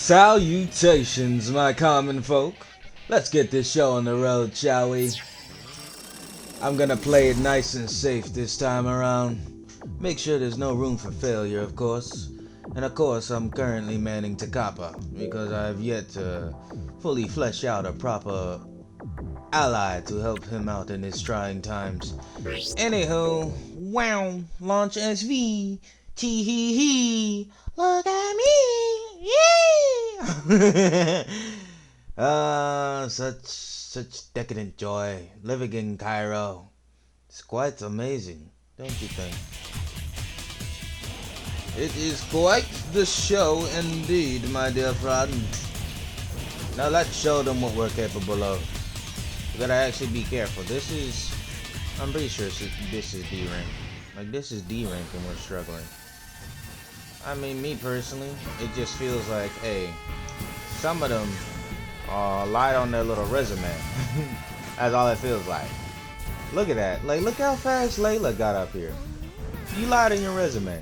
Salutations, my common folk. Let's get this show on the road, shall we? I'm gonna play it nice and safe this time around. Make sure there's no room for failure, of course. And of course, I'm currently manning Takapa, because I have yet to fully flesh out a proper ally to help him out in his trying times. Anywho, wow, launch SV, tee hee hee, look at me, yeah! Such decadent joy, living in Cairo. It's quite amazing, don't you think? It is quite the show indeed, my dear friend. Now let's show them what we're capable of. We gotta actually be careful. I'm pretty sure this is D rank. Like, this is D rank and we're struggling. I mean, me personally, it just feels like, hey, some of them lied on their little resume. That's all it feels like. Look at that. Like, look how fast Layla got up here. You lied on your resume.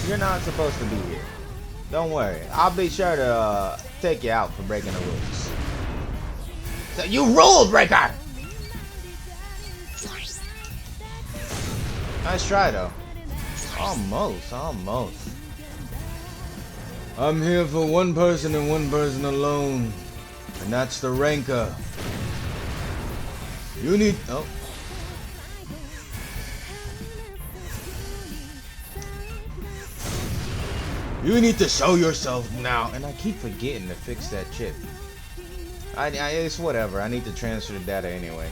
You're not supposed to be here. Don't worry. I'll be sure to take you out for breaking the rules. So you rule breaker! Nice try, though. Almost. I'm here for one person and one person alone. And that's the ranker. You need... Oh. You need to show yourself now. And I keep forgetting to fix that chip. It's whatever. I need to transfer the data anyway.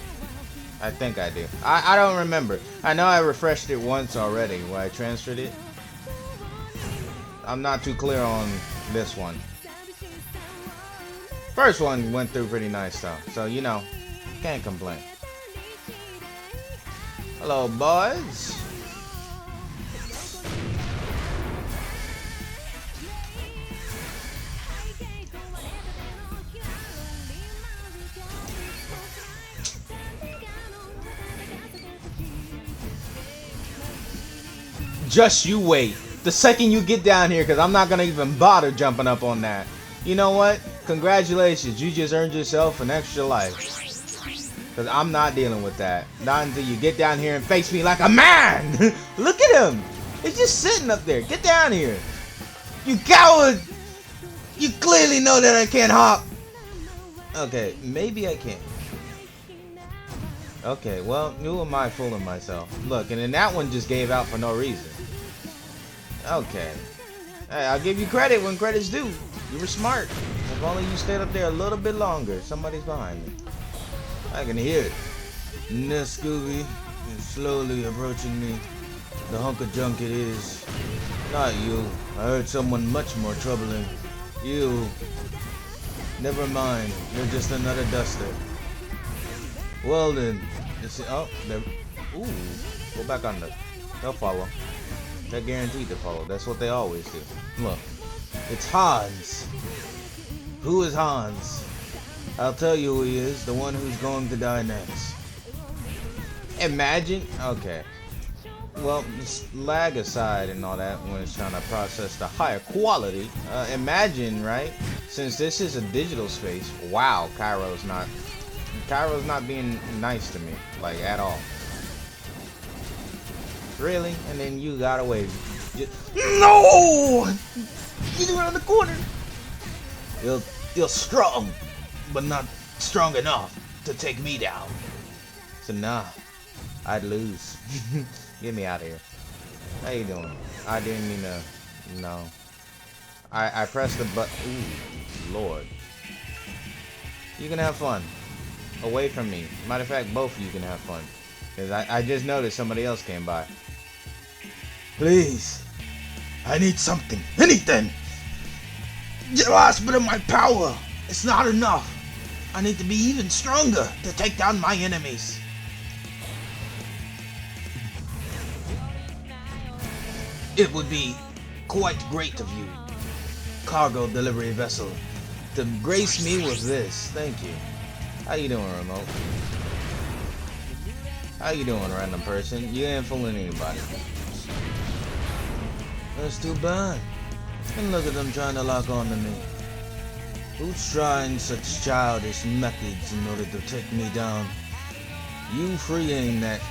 I think I do. I don't remember. I know I refreshed it once already where I transferred it. I'm not too clear on this one. First one went through pretty nice though. So, you know, can't complain. Hello, boys. Just you wait. The second you get down here, because I'm not going to even bother jumping up on that. You know what? Congratulations. You just earned yourself an extra life. Because I'm not dealing with that. Not until you get down here and face me like a man. Look at him. He's just sitting up there. Get down here. You coward. You clearly know that I can't hop. Okay, maybe I can. Okay, well, who am I fooling myself? Look, and then that one just gave out for no reason. Okay. Hey, I'll give you credit when credit's due. You were smart. If only you stayed up there a little bit longer. Somebody's behind me. I can hear it. Nah, Scooby is slowly approaching me. The hunk of junk it is. Not you. I heard someone much more troubling. You. Never mind. You're just another duster. Well then. Oh, there. Ooh. Go back on the. They'll follow. They're guaranteed to follow. That's what they always do. Look. It's Hans. Who is Hans? I'll tell you who he is. The one who's going to die next. Imagine. Okay. Well, lag aside and all that when it's trying to process the higher quality. Imagine, right? Since this is a digital space. Wow, Cairo's not being nice to me. Like, at all. Really? And then you got away. No! Get around the corner. You're strong, but not strong enough to take me down. So nah, I'd lose. Get me out of here. How you doing? I didn't mean to. No. I pressed the button. Ooh, Lord. You can have fun. Away from me. Matter of fact, both of you can have fun. Because I just noticed somebody else came by. Please. I need something. Anything. The last bit of my power. It's not enough. I need to be even stronger to take down my enemies. It would be quite great of you, cargo delivery vessel, to grace me with this. Thank you. How you doing, remote? How you doing, random person? You ain't fooling anybody. That's too bad. And look at them trying to lock on to me. Who's trying such childish methods in order to take me down? You free aim that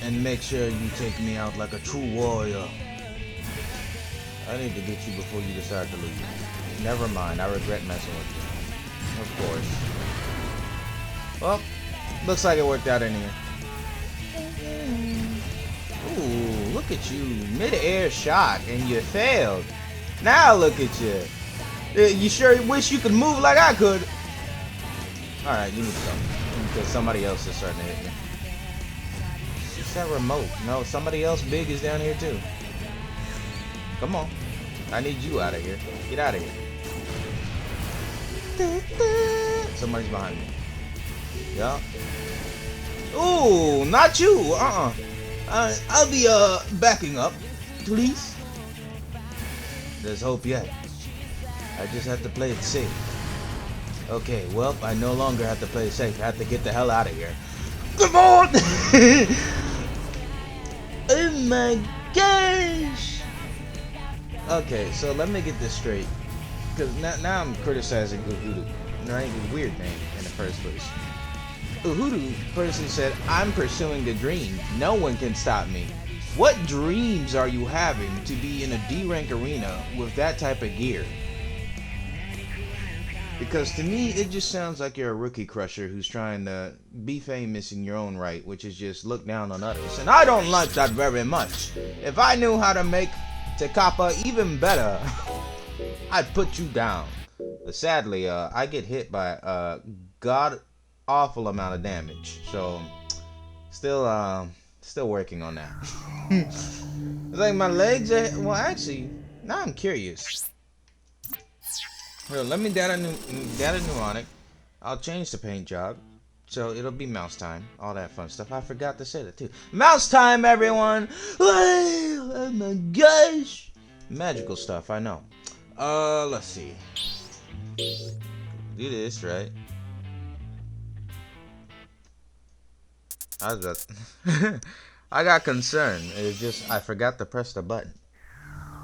and make sure you take me out like a true warrior. I need to get you before you decide to leave. Never mind, I regret messing with you. Of course. Well, looks like it worked out anyway. Ooh, look at you. Mid-air shot and you failed. Now look at you. You sure wish you could move like I could. Alright, you need to go. Because somebody else is starting to hit me. It's that remote. No, somebody else big is down here too. Come on. I need you out of here. Get out of here. Somebody's behind me. Yeah. Ooh, not you. I'll be backing up, please. There's hope yet. I just have to play it safe. Okay, well, I no longer have to play it safe. I have to get the hell out of here. Come on! Oh my gosh! Okay, so let me get this straight. Because now I'm criticizing Uhudu. Right? A weird name in the first place. Uhudu person said, I'm pursuing the dream. No one can stop me. What dreams are you having to be in a D-rank arena with that type of gear? Because to me, it just sounds like you're a rookie crusher who's trying to be famous in your own right, which is just look down on others. And I don't like that very much. If I knew how to make Tekapa even better, I'd put you down. But sadly, I get hit by a god-awful amount of damage. So, still working on that. It's like my legs are, well, actually, now I'm curious. Here, let me data pneumonic. I'll change the paint job. So it'll be mouse time. All that fun stuff. I forgot to say that too. Mouse time, everyone! Oh my gosh! Magical stuff, I know. Let's see. Do this, right? I was about I got concerned. It's just I forgot to press the button.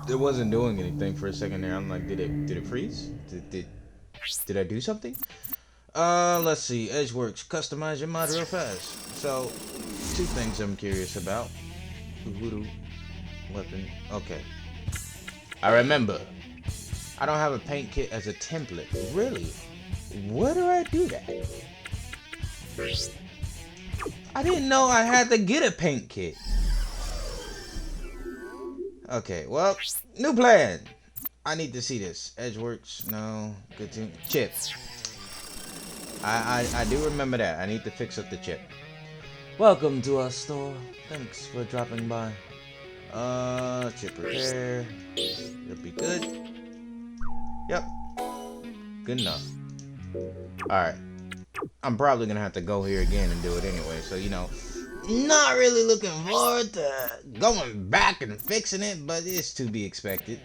It wasn't doing anything for a second there. I'm like, did it freeze? Did I do something? Let's see. Edgeworks. Customize your mod real fast. So, two things I'm curious about. Voodoo weapon. Okay. I remember. I don't have a paint kit as a template. Really? Where do I do that? I didn't know I had to get a paint kit. Okay, well, new plan. I need to see this. Edgeworks, no. Good to chips. I do remember that. I need to fix up the chip. Welcome to our store. Thanks for dropping by. Chip repair. It'll be good. Yep. Good enough. Alright. I'm probably gonna have to go here again and do it anyway, so you know. Not really looking forward to going back and fixing it, but it's to be expected.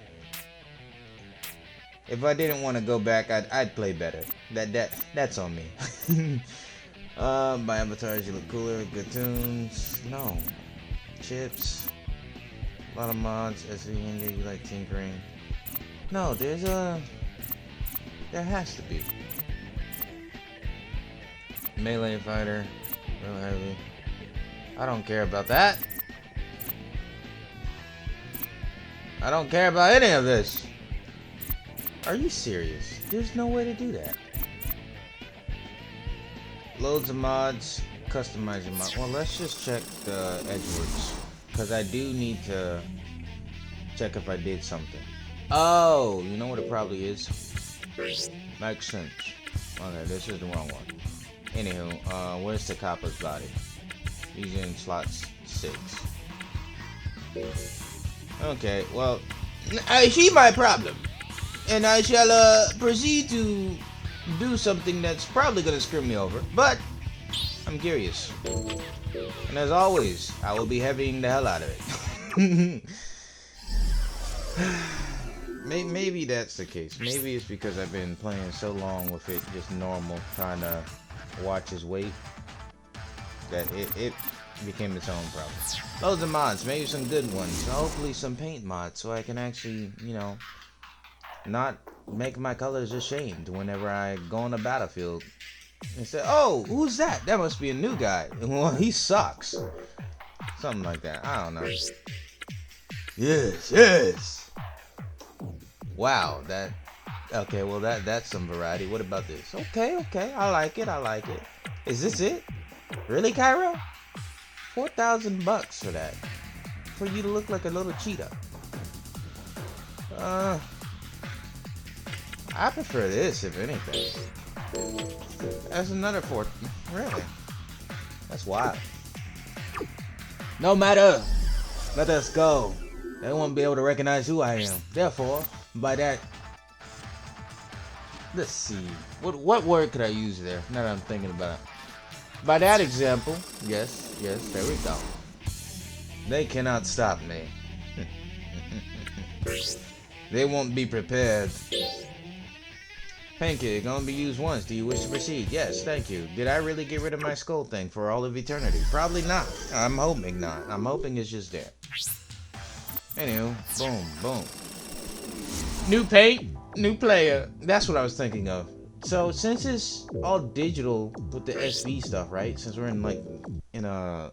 If I didn't want to go back, I'd play better. That's on me. My avatars, you look cooler. Good tunes. No. Chips. A lot of mods. SV India, you like tinkering. No, there has to be. Melee fighter. Real heavy. I don't care about that. I don't care about any of this. Are you serious? There's no way to do that. Loads of mods. Customizing mods. Well, let's just check the Edgeworks. Because I do need to check if I did something. Oh, you know what it probably is? Makes sense. Okay, this is the wrong one. Anywho, where's the copper's body? He's in slot 6. Okay, well, I see my problem. And I shall proceed to do something that's probably going to screw me over. But, I'm curious. And as always, I will be heavying the hell out of it. Maybe that's the case. Maybe it's because I've been playing so long with it just normal, trying to watch his weight, that it became its own problem. Loads of mods, maybe some good ones. Hopefully some paint mods, so I can actually, you know, not make my colors ashamed whenever I go on the battlefield and say, oh, who's that? That must be a new guy. Well, he sucks. Something like that. I don't know. Yes, yes. Wow, that. Okay, well that's some variety. What about this? Okay, okay, I like it. I like it. Is this it? Really, Cairo? $4,000 for that? For you to look like a little cheetah? I prefer this, if anything. That's another four. Really? That's wild. No matter. Let us go. They won't be able to recognize who I am. Therefore, by that. Let's see. What word could I use there? Now that I'm thinking about it. By that example, yes, there we go. They cannot stop me. They won't be prepared. Pancake, gonna be used once. Do you wish to proceed? Yes, thank you. Did I really get rid of my skull thing for all of eternity? Probably not. I'm hoping not. I'm hoping it's just there. Anywho, boom, boom. New paint, new player. That's what I was thinking of. So since it's all digital with the SV stuff, right? Since we're in a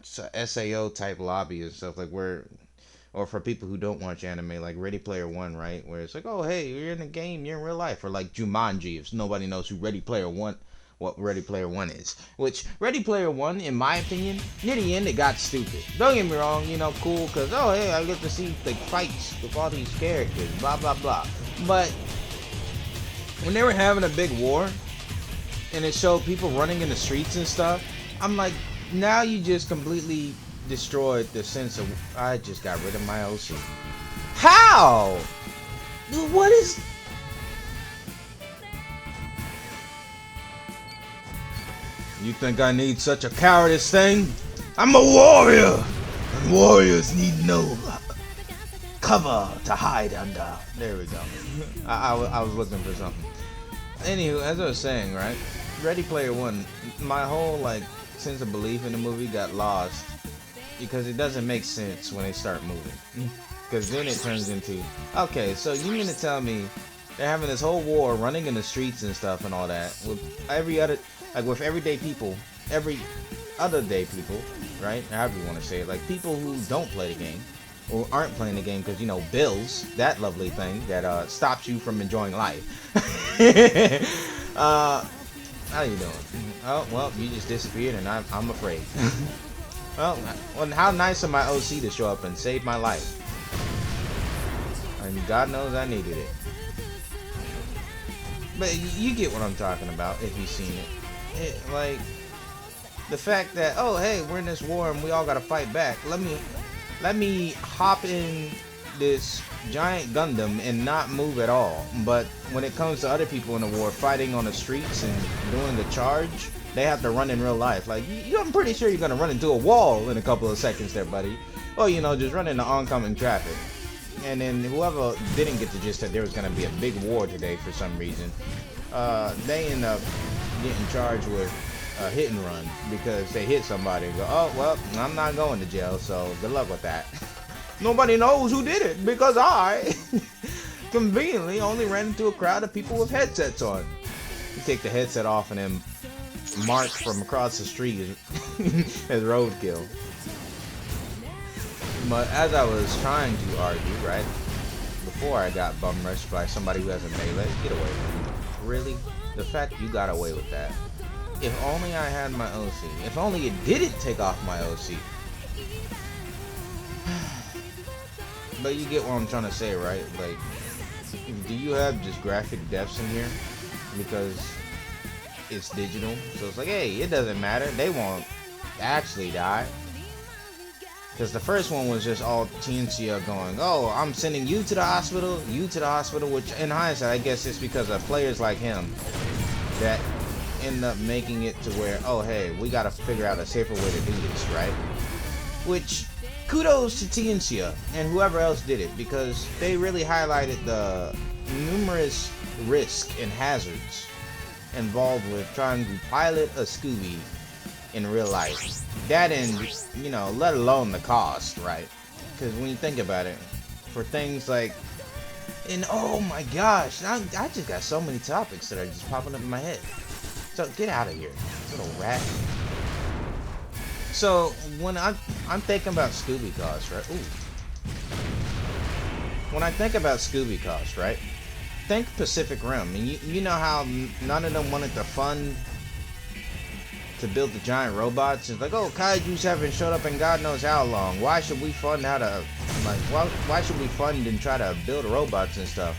SAO type lobby and stuff, like or for people who don't watch anime, like Ready Player One, right? Where it's like, oh hey, you're in a game, you're in real life, or like Jumanji, if nobody knows who Ready Player One, what Ready Player One is. Which Ready Player One, in my opinion, near the end it got stupid. Don't get me wrong, cool, cause oh hey, I get to see like fights with all these characters, blah blah blah. But when they were having a big war, and it showed people running in the streets and stuff, I'm like, now you just completely destroyed the sense of I just got rid of my OC. How? What is? You think I need such a cowardice thing? I'm a warrior, and warriors need no cover to hide under. There we go. I was looking for something. Anywho, as I was saying, right? Ready Player One, my whole sense of belief in the movie got lost because it doesn't make sense when they start moving. Because then it turns into, okay, so you mean to tell me they're having this whole war running in the streets and stuff and all that with with everyday people, every other day people, right? However you want to say it, like people who don't play the game or aren't playing the game because, bills, that lovely thing that stops you from enjoying life. How you doing? Oh, well, you just disappeared and I'm afraid. Well, how nice of my OC to show up and save my life. And God knows I needed it. But you get what I'm talking about if you've seen it. Like, the fact that, oh, hey, we're in this war and we all gotta fight back. Let me hop in this giant Gundam and not move at all. But when it comes to other people in the war fighting on the streets and doing the charge, they have to run in real life. Like, I'm pretty sure you're gonna run into a wall in a couple of seconds there, buddy. Or, just run into oncoming traffic. And then whoever didn't get the gist that there was gonna be a big war today for some reason, they end up getting charged with a hit and run because they hit somebody and go, oh, well, I'm not going to jail, so good luck with that. Nobody knows who did it because I conveniently only ran into a crowd of people with headsets on. You take the headset off and then march from across the street as roadkill. But as I was trying to argue, right, before I got bum rushed by somebody who has a melee, get away from me. Really? The fact you got away with that. If only I had my OC. If only it didn't take off my OC. But you get what I'm trying to say, right? Like, do you have just graphic depths in here? Because it's digital. So it's like, hey, it doesn't matter. They won't actually die. Because the first one was just all Tianxia going, oh, I'm sending you to the hospital, which in hindsight, I guess it's because of players like him that end up making it to where, oh, hey, we got to figure out a safer way to do this, right? Which, kudos to Tianxia and whoever else did it, because they really highlighted the numerous risks and hazards involved with trying to pilot a Scooby in real life. That and, let alone the cost, right? Because when you think about it, for things like And oh my gosh, I just got so many topics that are just popping up in my head. So get out of here, little rat. So when I'm thinking about Scooby costs, right? Ooh. When I think about Scooby costs, right? Think Pacific Rim, and you know how none of them wanted to fund to build the giant robots. It's like, oh, kaijus haven't showed up in God knows how long. Why should we fund how to, like, why should we fund and try to build robots and stuff?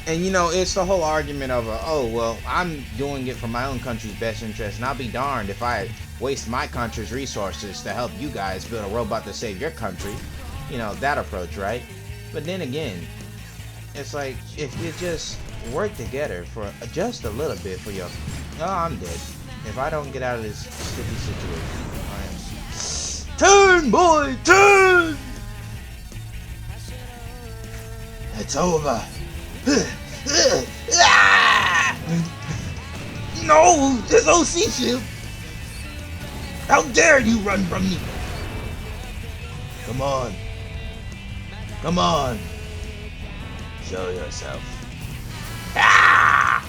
And you know, it's the whole argument of, oh, well, I'm doing it for my own country's best interest, and I'll be darned if I waste my country's resources to help you guys build a robot to save your country. You know, that approach, right? But then again, it's like, if you just work together for just a little bit for your, oh, I'm dead. If I don't get out of this sticky situation, I am. Turn, boy, turn! It's over. No, this OC ship! How dare you run from me? Come on. Come on. Show yourself. Ah!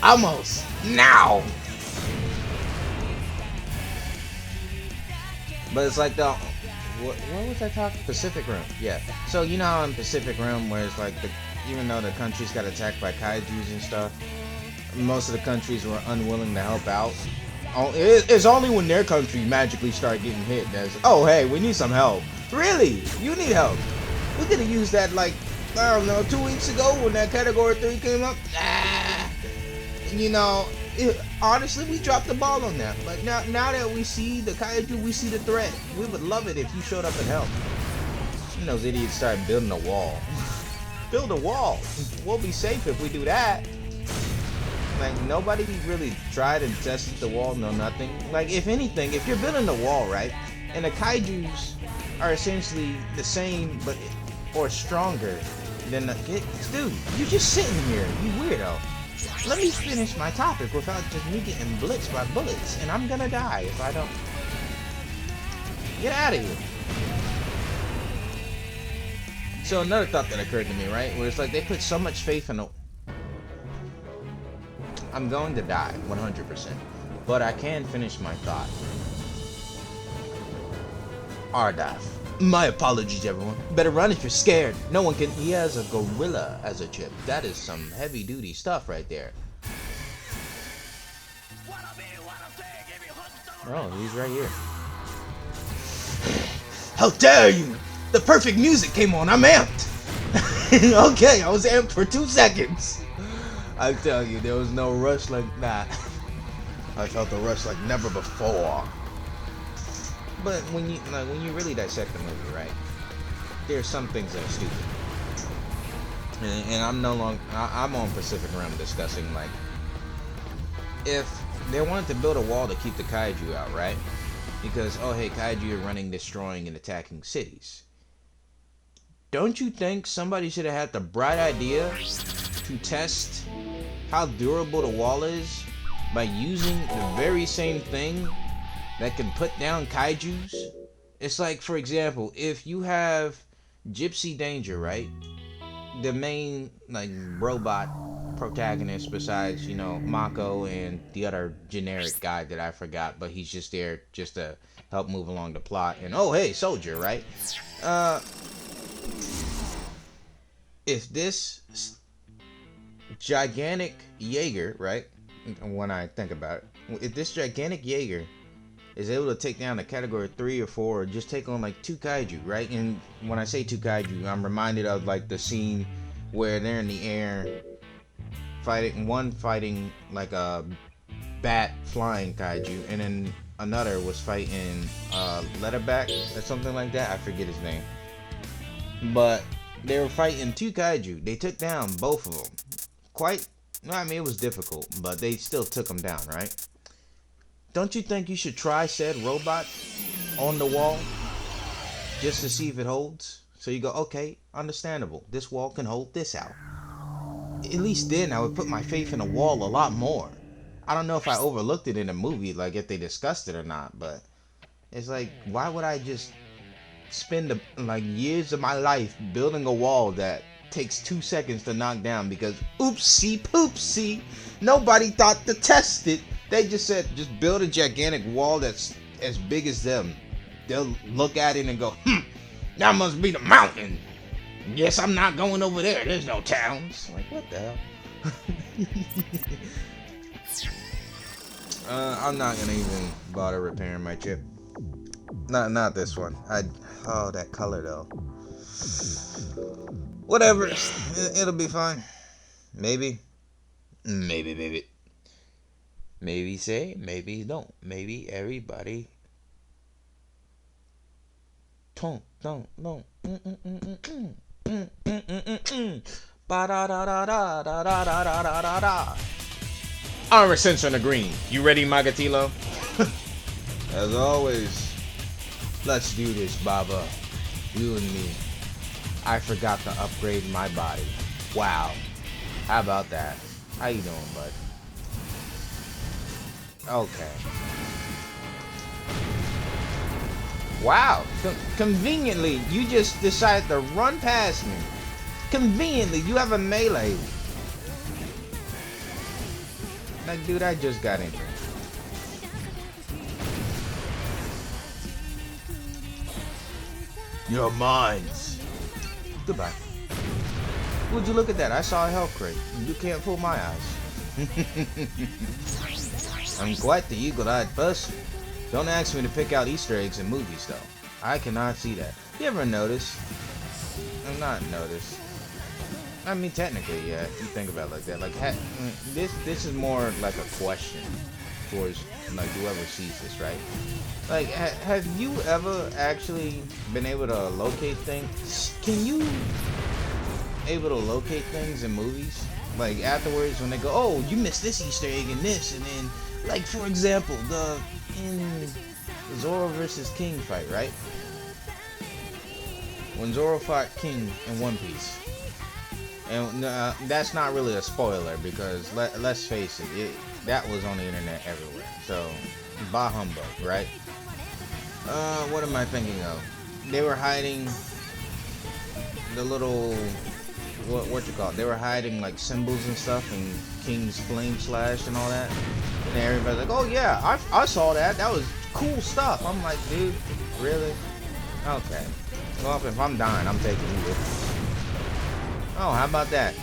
Almost. Now! But it's like the... What was I talking? Pacific Rim. Yeah. So you know how in Pacific Rim where it's like even though the countries got attacked by kaijus and stuff, most of the countries were unwilling to help out. It's only when their country magically started getting hit that's, oh hey, we need some help. Really? You need help? We could have used that like, I don't know, 2 weeks ago when that Category 3 came up. You know, honestly, we dropped the ball on that. But now that we see the kaiju, we see the threat. We would love it if you showed up and helped. And those idiots started building a wall. Build a wall. We'll be safe if we do that. Like, nobody really tried and tested the wall, no nothing. Like, if anything, if you're building the wall, right, and the kaijus are essentially the same, but or stronger than the... Dude, you're just sitting here, you weirdo. Let me finish my topic without just me getting blitzed by bullets, and I'm gonna die if I don't. Get out of here. So another thought that occurred to me, right, where it's like they put so much faith in the... I'm going to die, 100%. But I can finish my thought. Ardath. My apologies, everyone. Better run if you're scared. No one can... He has a gorilla as a chip. That is some heavy-duty stuff right there. Oh, he's right here. How dare you! The perfect music came on. I'm amped. Okay, I was amped for 2 seconds. I tell you, there was no rush like that. I felt the rush like never before. But when you really dissect the movie, right? There's some things that are stupid. And I'm no longer... I'm on Pacific Rim discussing, like... If they wanted to build a wall to keep the kaiju out, right? Because, oh hey, kaiju are running, destroying, and attacking cities. Don't you think somebody should have had the bright idea to test how durable the wall is by using the very same thing that can put down kaijus? It's like, for example, if you have Gypsy Danger, right? The main, like, robot protagonist besides, you know, Mako and the other generic guy that I forgot, but he's just there just to help move along the plot. And, oh, hey, soldier, right? If this gigantic Jaeger, right? When I think about it, if this gigantic Jaeger is able to take down a Category 3 or 4, or just take on like 2 kaiju, right? And when I say 2 kaiju, I'm reminded of like the scene where they're in the air fighting, one fighting like a bat flying kaiju, and then another was fighting Leatherback or something like that. I forget his name. But they were fighting 2 kaiju. They took down both of them. I mean, it was difficult, but they still took them down, right? Don't you think you should try said robot on the wall just to see if it holds? So you go, okay, understandable. This wall can hold this out. At least then I would put my faith in the wall a lot more. I don't know if I overlooked it in the movie, like if they discussed it or not, but it's like, why would I just spend like years of my life building a wall that takes 2 seconds to knock down because oopsie poopsie, nobody thought to test it. They just said, just build a gigantic wall that's as big as them. They'll look at it and go, that must be the mountain. Yes, I'm not going over there. There's no towns. Like, what the hell? I'm not gonna even bother repairing my chip. Not this one. Oh, that color though. Whatever. It'll be fine. Maybe. Maybe say, maybe don't. Maybe everybody don't. Ba da da da da da da da da da da. Armor sensor on the green. You ready, Magatilo? As always, let's do this, Baba. You and me. I forgot to upgrade my body. Wow. How about that? How you doing, bud? Okay. Wow. Conveniently, you just decided to run past me. Conveniently, you have a melee. Like, dude, I just got in here. Your minds. Goodbye. Would you look at that? I saw a health crate. You can't fool my eyes. I'm quite the eagle-eyed person. Don't ask me to pick out Easter eggs in movies, though. I cannot see that. You ever notice? I'm not noticed. I mean, technically, yeah, if you think about it like that. Like, this is more like a question towards, like, whoever sees this, right? Like, have you ever actually been able to locate things? Can you able to locate things in movies? Like, afterwards, when they go, oh, you missed this Easter egg and this, and then, like, for example, in Zoro versus King fight, right? When Zoro fought King in One Piece. And that's not really a spoiler because let's face it, that was on the internet everywhere. So, bah humbug, right? What am I thinking of? They were hiding the little, what you call it? They were hiding like symbols and stuff in King's Flame Slash and all that. And everybody's like, oh yeah, I saw that. That was cool stuff. I'm like, dude, really? Okay. Well, if I'm dying, I'm taking you with me. Oh, how about that?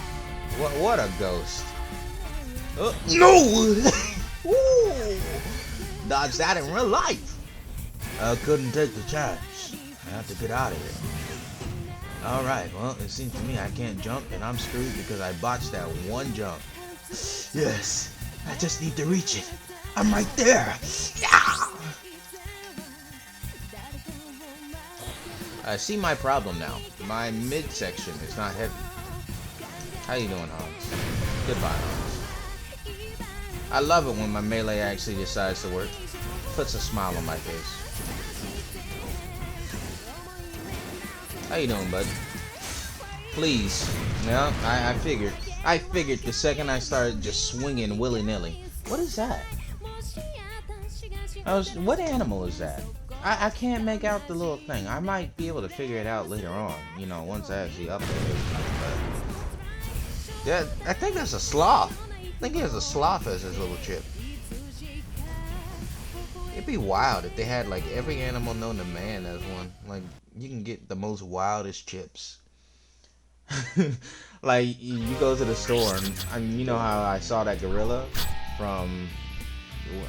What a ghost. No! Ooh, dodge that in real life. I couldn't take the chance. I have to get out of here. Alright, well, it seems to me I can't jump and I'm screwed because I botched that one jump. Yes, I just need to reach it. I'm right there. Yeah! I see my problem now. My midsection is not heavy. How you doing, Hans? Goodbye, Hans. I love it when my melee actually decides to work. Puts a smile on my face. How you doing, bud? Please. No, I figured. I figured the second I started just swinging willy-nilly. What is that? What animal is that? I can't make out the little thing. I might be able to figure it out later on, you know, once I actually upload it. Yeah, I think that's a sloth. I think he has a sloth as his little chip. It'd be wild if they had like every animal known to man as one. Like, you can get the most wildest chips. Like, you go to the store and you know how I saw that gorilla from,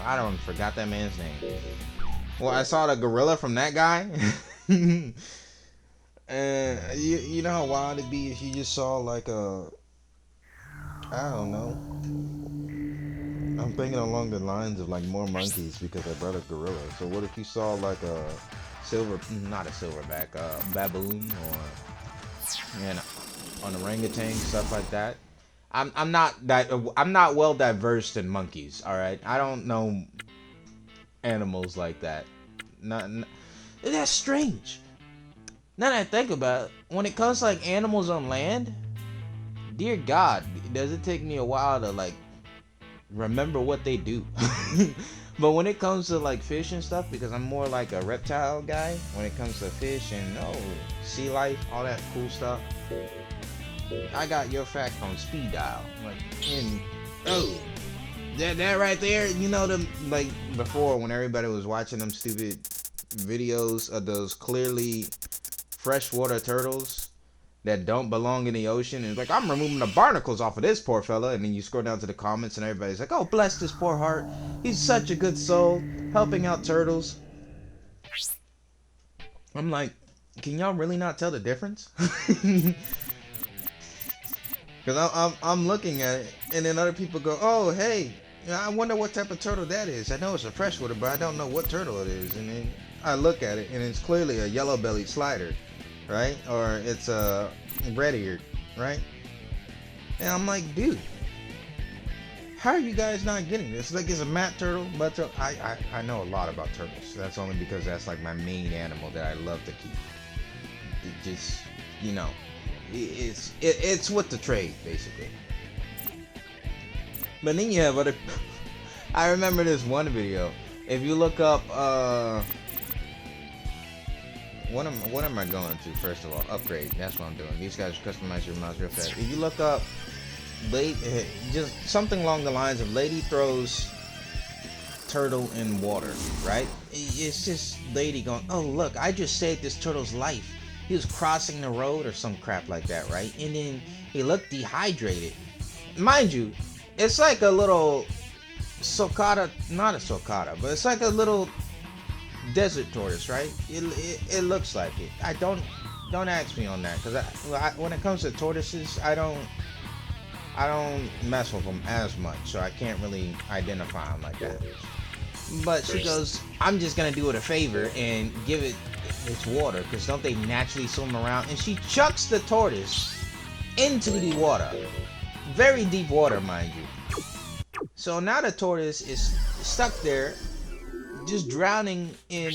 I don't forgot that man's name. Well, I saw the gorilla from that guy. And you know how wild it'd be if you just saw like a, I don't know. I'm thinking along the lines of like more monkeys because I brought a gorilla. So what if you saw like a not a silverback, baboon or an orangutan, stuff like that. I'm not well diversed in monkeys. All right, I don't know animals like that. That's strange. Now that I think about it, when it comes to like animals on land, dear God, does it take me a while to like remember what they do. But when it comes to like fish and stuff, because I'm more like a reptile guy when it comes to fish and sea life, all that cool stuff, I got your fact on speed dial. Like, and oh, that right there, you know, them, like before when everybody was watching them stupid videos of those clearly freshwater turtles that don't belong in the ocean, and it's like, I'm removing the barnacles off of this poor fella, and then you scroll down to the comments and everybody's like, oh, bless this poor heart, he's such a good soul helping out turtles. I'm like, can y'all really not tell the difference? Because I'm looking at it, and then other people go, oh, hey, I wonder what type of turtle that is. I know it's a freshwater, but I don't know what turtle it is. And then I look at it, and it's clearly a yellow-bellied slider, right? Or it's a red-eared, right? And I'm like, dude, how are you guys not getting this? Like, it's a mat turtle, but I know a lot about turtles. That's only because that's like my main animal that I love to keep. It just, you know, it's with the trade, basically. But then you have other. I remember this one video. If you look up, what am I going to? First of all, upgrade. That's what I'm doing. These guys customize your mouse real fast. If you look up, just something along the lines of lady throws turtle in water, right? It's just lady going, oh look, I just saved this turtle's life. He was crossing the road or some crap like that, right? And then he looked dehydrated. Mind you, it's like a little sulcata, not a sulcata, but it's like a little desert tortoise, right? It looks like it. I don't ask me on that, because when it comes to tortoises, I don't mess with them as much, so I can't really identify them like that. But she goes, I'm just gonna do it a favor and give it its water, because don't they naturally swim around? And she chucks the tortoise into the water, very deep water, mind you. So now the tortoise is stuck there, just drowning in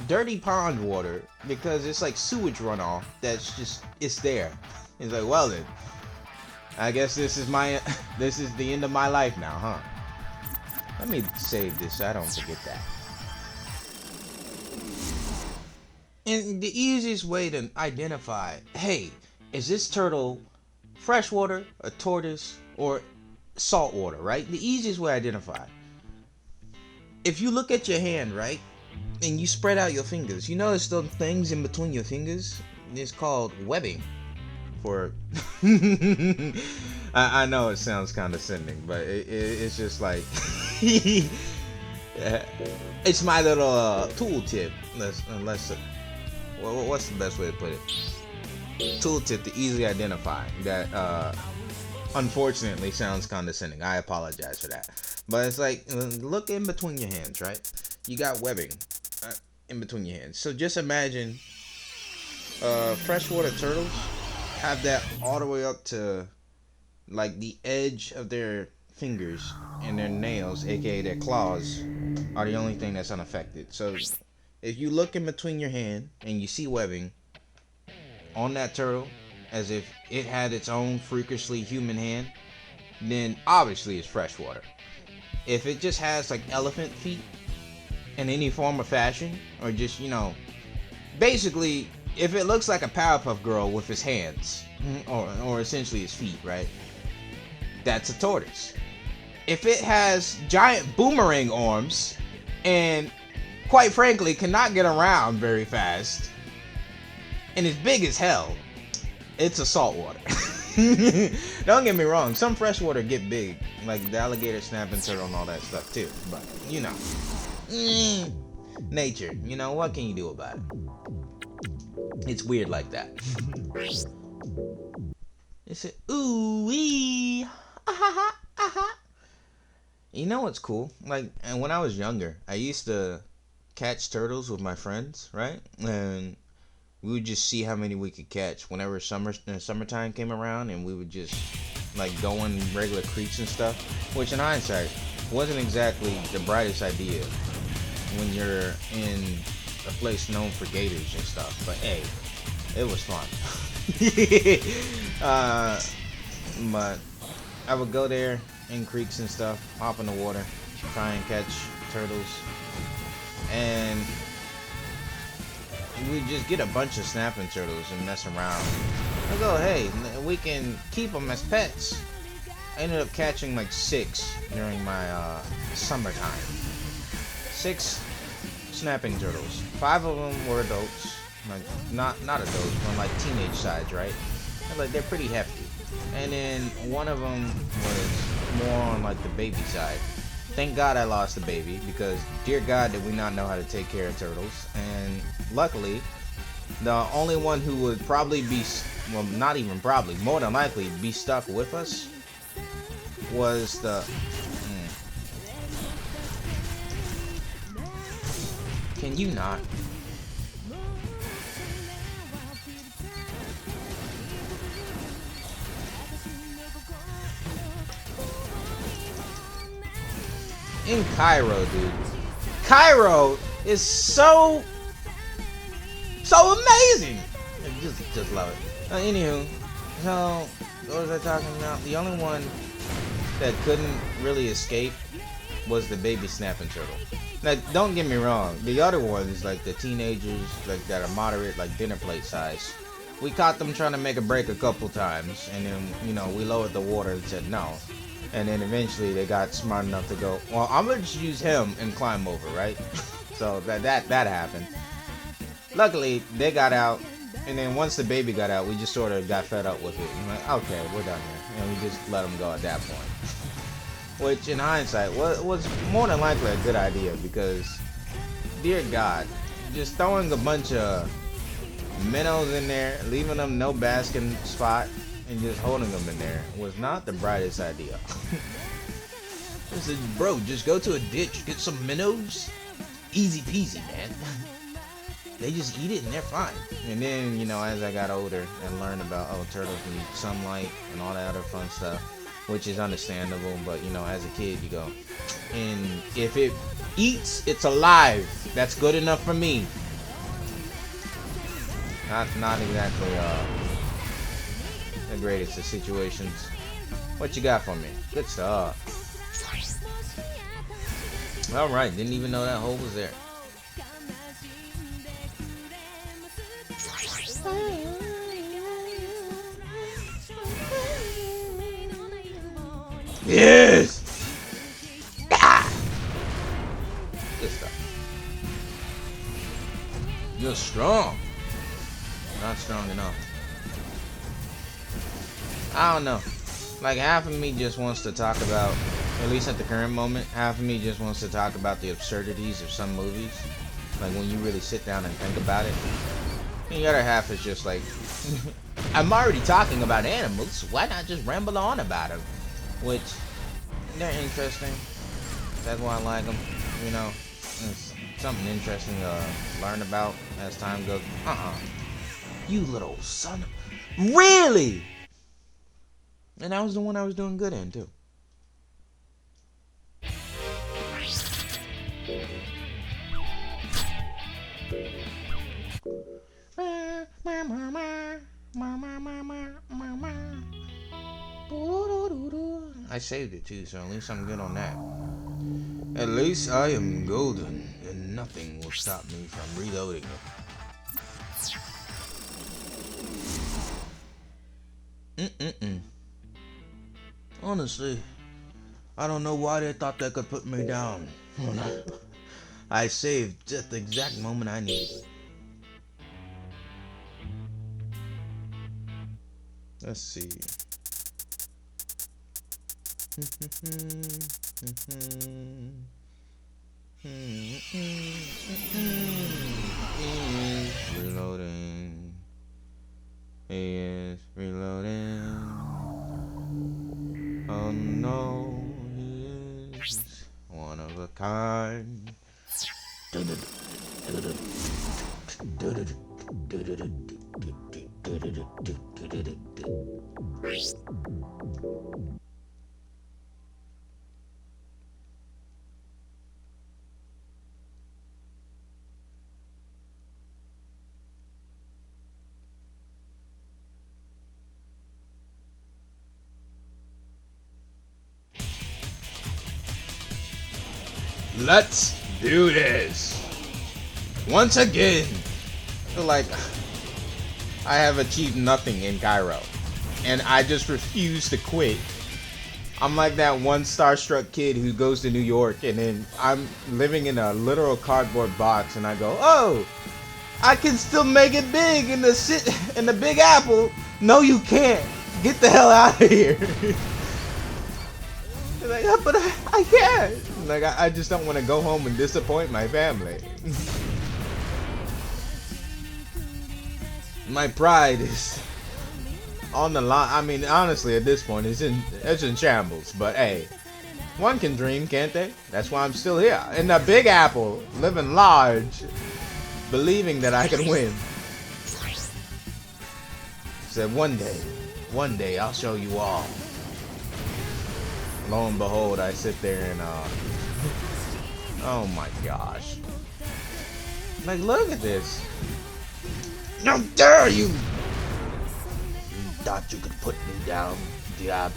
dirty pond water, because it's like sewage runoff that's just, it's there. It's like, well then, I guess this is the end of my life now, huh? Let me save this so I don't forget that. And the easiest way to identify, hey, is this turtle freshwater, a tortoise, or saltwater, right? The easiest way to identify. If you look at your hand, right, and you spread out your fingers, you notice those things in between your fingers? It's called webbing. For I know it sounds condescending, but it's just like it's my little tool tip. What's the best way to put it? Tool tip to easily identify that. Unfortunately, sounds condescending. I apologize for that. But it's like, look in between your hands, right? You got webbing in between your hands. So just imagine freshwater turtles have that all the way up to like the edge of their fingers, and their nails, aka their claws, are the only thing that's unaffected. So if you look in between your hand and you see webbing on that turtle, as if it had its own freakishly human hand, then obviously it's freshwater. If it just has like elephant feet in any form or fashion, or just, you know, basically, if it looks like a Powerpuff Girl with his hands, or essentially his feet, right? That's a tortoise. If it has giant boomerang arms, and quite frankly cannot get around very fast, and is big as hell, it's a saltwater. Don't get me wrong, some freshwater get big, like the alligator, snapping turtle, and all that stuff too. But, you know, nature, you know, what can you do about it? It's weird like that. It's a ooh wee, aha, aha. You know what's cool? Like, and when I was younger, I used to catch turtles with my friends, right? And we would just see how many we could catch whenever summertime came around, and we would just like go in regular creeks and stuff, which in hindsight wasn't exactly the brightest idea when you're in a place known for gators and stuff, but hey, it was fun. But I would go there in creeks and stuff, hop in the water, try and catch turtles, and we just get a bunch of snapping turtles and mess around. I go, hey, we can keep them as pets. I ended up catching like 6 during my summertime. 6 snapping turtles. 5 of them were adults, like not adults, but like teenage size, right? And, like they're pretty hefty. And then one of them was more on like the baby side. Thank God I lost the baby, because dear God did we not know how to take care of turtles. And luckily, the only one who would probably be, well, not even probably, more than likely be stuck with us was the Can you not? In Cairo, dude. Cairo is so amazing. Just love it. Anywho, so what was I talking about? The only one that couldn't really escape was the baby snapping turtle. Now, don't get me wrong. The other ones, like the teenagers, like that are moderate, like dinner plate size, we caught them trying to make a break a couple times, and then we lowered the water and said no. And then eventually they got smart enough to go, well, I'm gonna just use him and climb over, right? So that happened. Luckily, they got out, and then once the baby got out, we just sort of got fed up with it. And like, okay, we're done here, and we just let them go at that point. Which, in hindsight, was more than likely a good idea, because, dear God, just throwing a bunch of minnows in there, leaving them no basking spot, and just holding them in there was not the brightest idea. I said, bro, just go to a ditch, get some minnows, easy peasy, man. They just eat it and they're fine. And then, as I got older and learned about, turtles need sunlight and all that other fun stuff, which is understandable, but, as a kid, you go, and if it eats, it's alive. That's good enough for me. Not exactly, the greatest of situations. What you got for me? Good stuff. Alright, didn't even know that hole was there. Yes! Ah! Good stuff. You're strong. Not strong enough. I don't know. Like, half of me just wants to talk about, at least at the current moment, half of me just wants to talk about the absurdities of some movies. Like, when you really sit down and think about it. And the other half is just like, I'm already talking about animals, why not just ramble on about them? Which, they're interesting. That's why I like them. It's something interesting to learn about as time goes. You little son of... Really? And that was the one I was doing good in, too. I saved it too, so at least I'm good on that. At least I am golden, and nothing will stop me from reloading it. Honestly, I don't know why they thought they could put me down. I saved just the exact moment I needed. Let's see. Reloading. He is reloading. Oh no, he is one of a kind. Let's do this once again. I feel like I have achieved nothing in Cairo, and I just refuse to quit. I'm like that one starstruck kid who goes to New York, and then I'm living in a literal cardboard box, and I go, "Oh, I can still make it big in the Big Apple." No, you can't. Get the hell out of here. Like, yeah, but I can't. Like, I just don't want to go home and disappoint my family. My pride is on the line. I mean, honestly, at this point, it's in shambles. But hey, one can dream, can't they? That's why I'm still here in the Big Apple, living large, believing that I can win. Said one day, I'll show you all. Lo and behold, I sit there and oh my gosh! Like, look at this. How dare you! You thought you could put me down, Diab?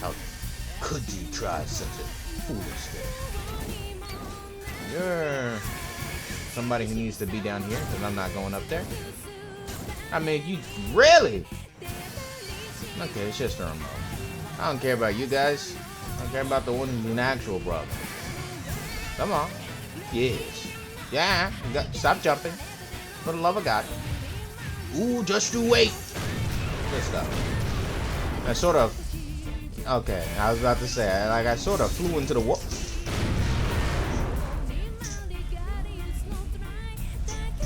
How could you try such a foolish thing? You're somebody who needs to be down here, because I'm not going up there. I mean, you really? Okay, it's just a remote. I don't care about you guys. I don't care about the one who's an actual brother. Come on. Yes. Yeah. Stop jumping. For the love of God. Ooh, just you wait. Good stuff. I sort of... Okay, I was about to say, like, I sort of flew into the wall.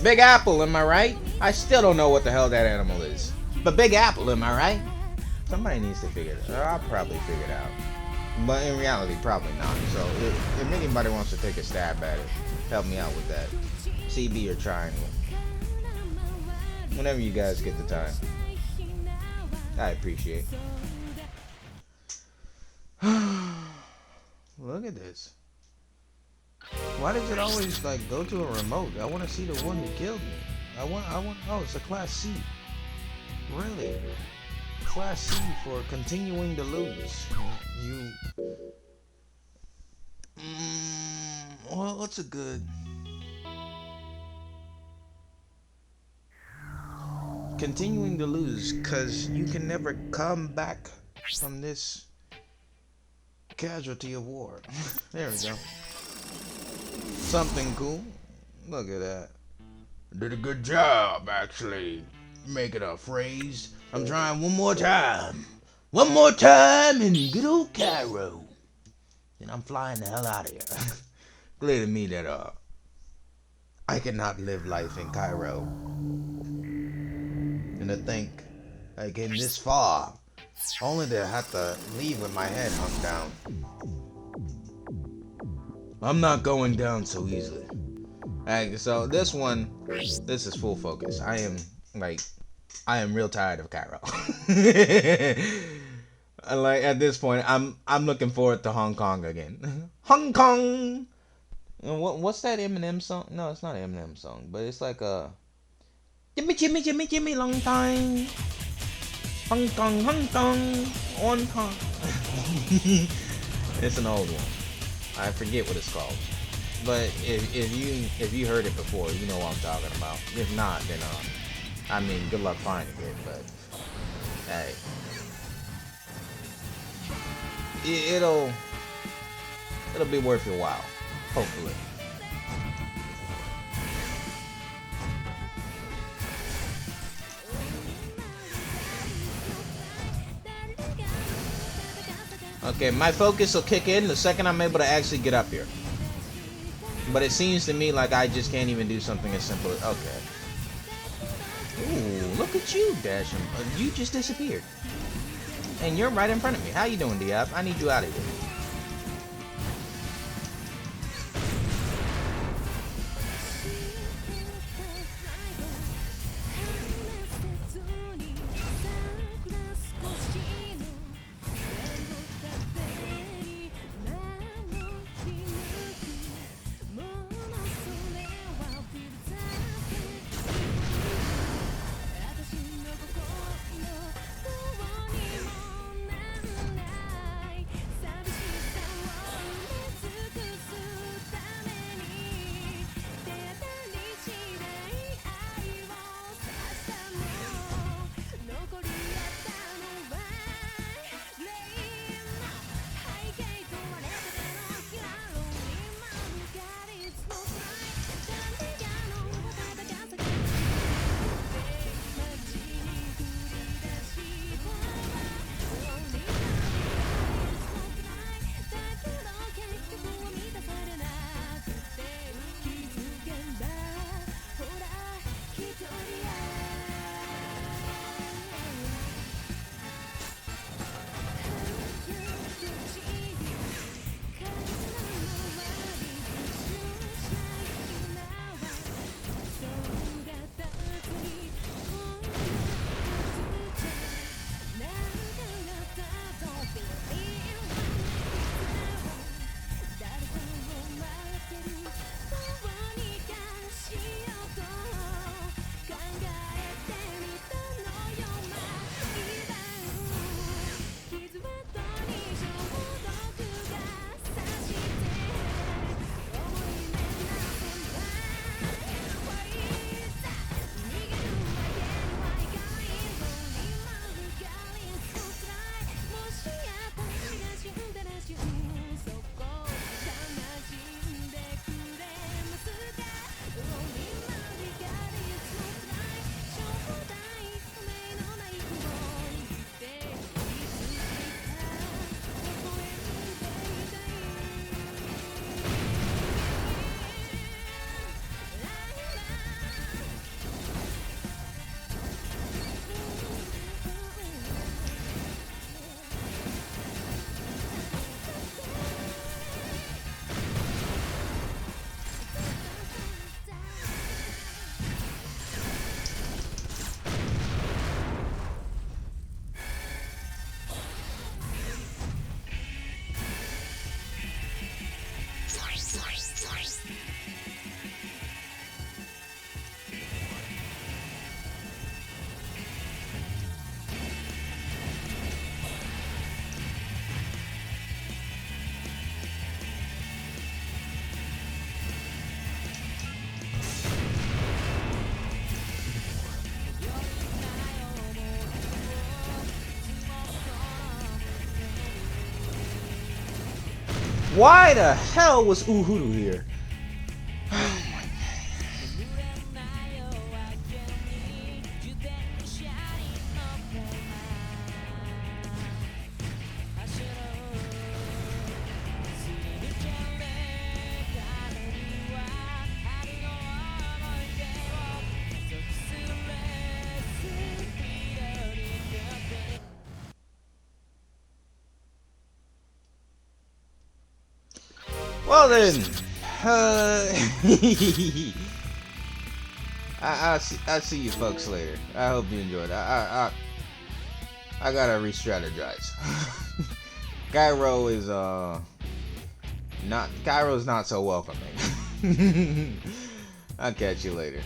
Big Apple, am I right? I still don't know what the hell that animal is. But Big Apple, am I right? Somebody needs to figure it out. I'll probably figure it out. But in reality, probably not. So if anybody wants to take a stab at it, help me out with that. CB or triangle. Whenever you guys get the time. I appreciate it. Look at this. Why does it always like go to a remote? I want to see the one who killed me. I want, oh, it's a Class C. Really? Class C for continuing to lose. You... well, what's a good... Continuing to lose, because you can never come back from this casualty of war. There we go. Something cool. Look at that. Did a good job, actually. Making a phrase. I'm trying one more time. One more time in good old Cairo. Then I'm flying the hell out of here. Clear to me that I cannot live life in Cairo. And to think I came this far, only to have to leave with my head hung down. I'm not going down so easily. Alright, so this is full focus. I am real tired of Cairo. Like at this point, I'm looking forward to Hong Kong again. Hong Kong. What's that Eminem song? No, it's not an Eminem song, but it's like a Jimmy, long time. Hong Kong, on time. It's an old one. I forget what it's called. But if you heard it before, you know what I'm talking about. If not, then I mean, good luck finding it. But hey, it'll be worth your while, hopefully. Okay, my focus will kick in the second I'm able to actually get up here. But it seems to me like I just can't even do something as simple as... Okay. Ooh, look at you, Dasham. You just disappeared. And you're right in front of me. How you doing, Diab? I need you out of here. Why the hell was Uhuru here? Well then, I see you folks later. I hope you enjoyed. I gotta re-strategize. Cairo is Cairo's not so welcoming. I'll catch you later.